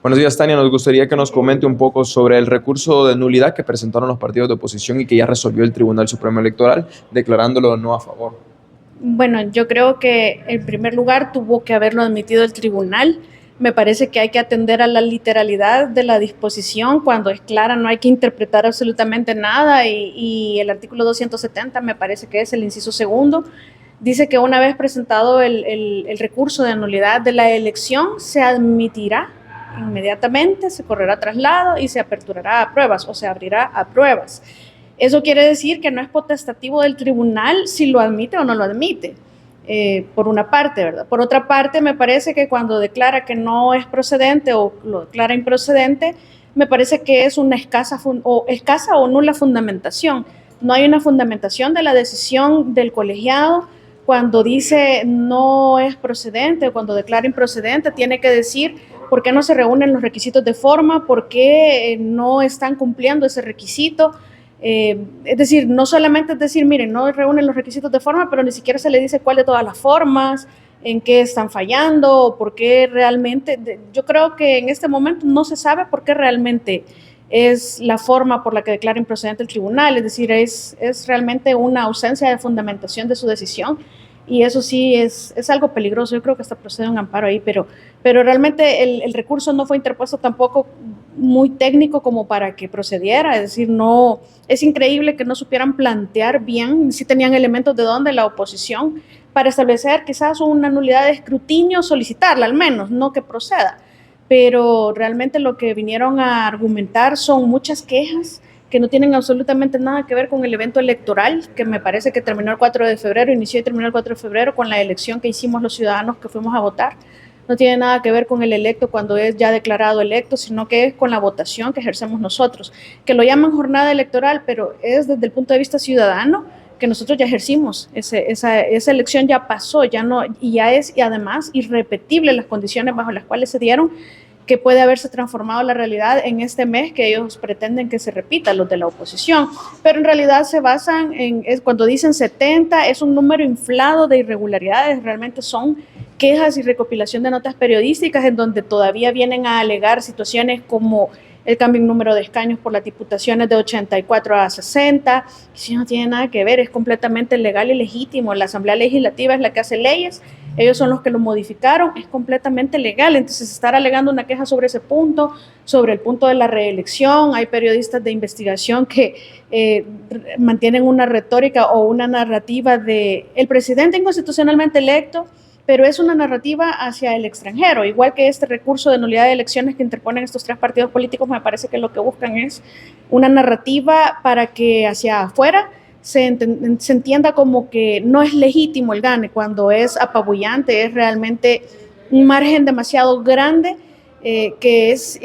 Buenos días, Tania. Nos gustaría que nos comente un poco sobre el recurso de nulidad que presentaron los partidos de oposición y que ya resolvió el Tribunal Supremo Electoral, declarándolo no a favor. Bueno, yo creo que en primer lugar tuvo que haberlo admitido el tribunal. Me parece que hay que atender a la literalidad de la disposición. Cuando es clara no hay que interpretar absolutamente nada y el artículo 270 me parece que es el inciso segundo. Dice que una vez presentado el recurso de nulidad de la elección, se admitirá inmediatamente, se correrá traslado y se aperturará a pruebas o se abrirá a pruebas. Eso quiere decir que no es potestativo del tribunal si lo admite o no lo admite, por una parte, ¿verdad? Por otra parte, me parece que cuando declara que no es procedente o lo declara improcedente, me parece que es una escasa o nula fundamentación. No hay una fundamentación de la decisión del colegiado. Cuando dice no es procedente o cuando declara improcedente, tiene que decir por qué no se reúnen los requisitos de forma, por qué no están cumpliendo ese requisito. Es decir, no solamente es decir, miren, no reúnen los requisitos de forma, pero ni siquiera se le dice cuál de todas las formas, en qué están fallando, o por qué realmente, yo creo que en este momento no se sabe por qué realmente es la forma por la que declara improcedente el tribunal, es decir, es realmente una ausencia de fundamentación de su decisión, y eso sí es algo peligroso. Yo creo que hasta procede un amparo ahí, pero realmente el recurso no fue interpuesto tampoco muy técnico como para que procediera, es decir, no, es increíble que no supieran plantear bien, si tenían elementos de dónde la oposición, para establecer quizás una nulidad de escrutinio, solicitarla al menos, no que proceda, pero realmente lo que vinieron a argumentar son muchas quejas que no tienen absolutamente nada que ver con el evento electoral, que me parece que terminó el 4 de febrero, inició y terminó el 4 de febrero con la elección que hicimos los ciudadanos que fuimos a votar. No tiene nada que ver con el electo cuando es ya declarado electo, sino que es con la votación que ejercemos nosotros, que lo llaman jornada electoral, pero es desde el punto de vista ciudadano que nosotros ya ejercimos, esa elección ya pasó, ya no, y ya es, y además irrepetible las condiciones bajo las cuales se dieron, que puede haberse transformado la realidad en este mes que ellos pretenden que se repita, los de la oposición, pero en realidad se basan cuando dicen 70, es un número inflado de irregularidades, realmente son quejas y recopilación de notas periodísticas en donde todavía vienen a alegar situaciones como el cambio en número de escaños por las diputaciones de 84 a 60, que si no tiene nada que ver, es completamente legal y legítimo. La Asamblea Legislativa es la que hace leyes, ellos son los que lo modificaron, es completamente legal. Entonces, estar alegando una queja sobre ese punto, sobre el punto de la reelección, hay periodistas de investigación que mantienen una retórica o una narrativa de el presidente inconstitucionalmente electo, pero es una narrativa hacia el extranjero, igual que este recurso de nulidad de elecciones que interponen estos tres partidos políticos. Me parece que lo que buscan es una narrativa para que hacia afuera se entienda como que no es legítimo el gane, cuando es apabullante, es realmente un margen demasiado grande, que es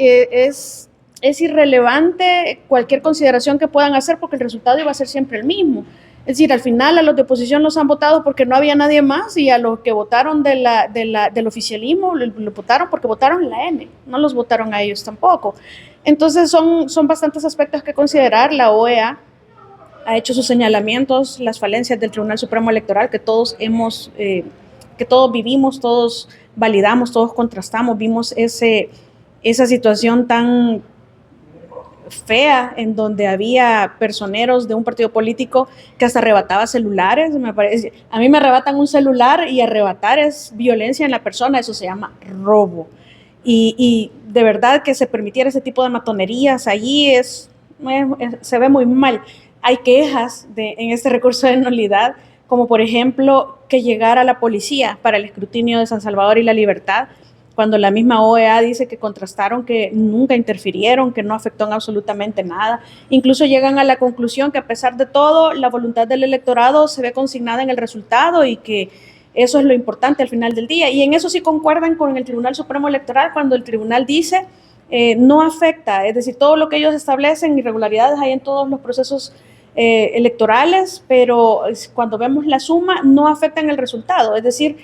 irrelevante cualquier consideración que puedan hacer porque el resultado iba a ser siempre el mismo. Es decir, al final a los de oposición los han votado porque no había nadie más, y a los que votaron del oficialismo lo votaron porque votaron la N, no los votaron a ellos tampoco. Entonces son bastantes aspectos que considerar. La OEA ha hecho sus señalamientos, las falencias del Tribunal Supremo Electoral que todos vivimos, todos validamos, todos contrastamos, vimos esa situación tan fea en donde había personeros de un partido político que hasta arrebataba celulares. A mí me arrebatan un celular y arrebatar es violencia en la persona, eso se llama robo. Y de verdad que se permitiera ese tipo de matonerías allí se ve muy mal. Hay quejas en este recurso de nulidad, como por ejemplo que llegara la policía para el escrutinio de San Salvador y La Libertad, cuando la misma OEA dice que contrastaron que nunca interfirieron, que no afectó en absolutamente nada. Incluso llegan a la conclusión que a pesar de todo, la voluntad del electorado se ve consignada en el resultado y que eso es lo importante al final del día. Y en eso sí concuerdan con el Tribunal Supremo Electoral cuando el tribunal dice no afecta, es decir, todo lo que ellos establecen, irregularidades hay en todos los procesos electorales, pero cuando vemos la suma no afecta en el resultado, es decir,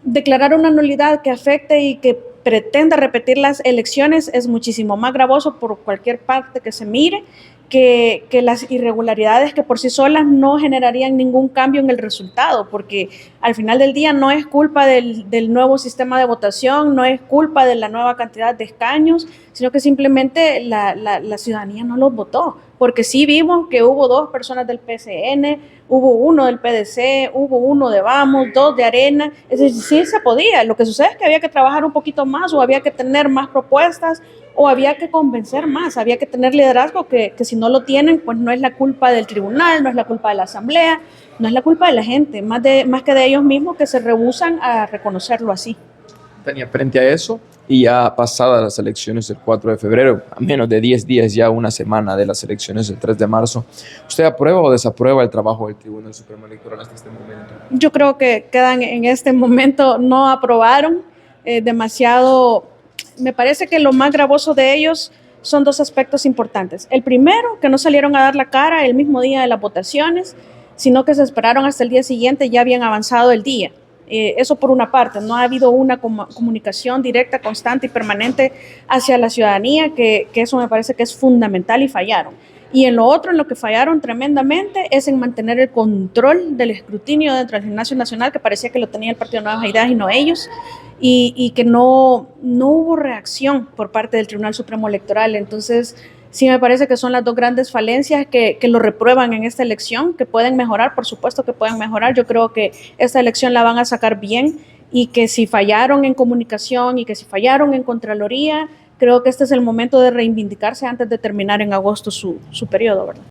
declarar una nulidad que afecte y que pretenda repetir las elecciones es muchísimo más gravoso por cualquier parte que se mire que las irregularidades que por sí solas no generarían ningún cambio en el resultado, porque al final del día no es culpa del nuevo sistema de votación, no es culpa de la nueva cantidad de escaños, sino que simplemente la ciudadanía no los votó, porque sí vimos que hubo 2 personas del PCN, hubo 1 del PDC, hubo 1 de Vamos, 2 de Arena, es decir, sí se podía. Lo que sucede es que había que trabajar un poquito más o había que tener más propuestas o había que convencer más, había que tener liderazgo que si no lo tienen, pues no es la culpa del tribunal, no es la culpa de la asamblea, no es la culpa de la gente, más que de ellos mismos que se rehúsan a reconocerlo así. Tania, frente a eso, y ya pasadas las elecciones del 4 de febrero, a menos de 10 días, ya una semana de las elecciones del 3 de marzo, ¿usted aprueba o desaprueba el trabajo del Tribunal Supremo Electoral hasta este momento? Yo creo que quedan en este momento, no aprobaron demasiado. Me parece que lo más gravoso de ellos son 2 aspectos importantes. El primero, que no salieron a dar la cara el mismo día de las votaciones, sino que se esperaron hasta el día siguiente, ya habían avanzado el día. Eso por una parte, no ha habido una comunicación directa, constante y permanente hacia la ciudadanía, que eso me parece que es fundamental y fallaron. Y en lo otro, en lo que fallaron tremendamente, es en mantener el control del escrutinio dentro del Gimnasio Nacional, que parecía que lo tenía el Partido Nuevas Ideas y no ellos, y que no hubo reacción por parte del Tribunal Supremo Electoral. Entonces, sí me parece que son las 2 grandes falencias que lo reprueban en esta elección, que pueden mejorar, por supuesto que pueden mejorar. Yo creo que esta elección la van a sacar bien y que si fallaron en comunicación y que si fallaron en Contraloría, creo que este es el momento de reivindicarse antes de terminar en agosto su periodo, ¿verdad?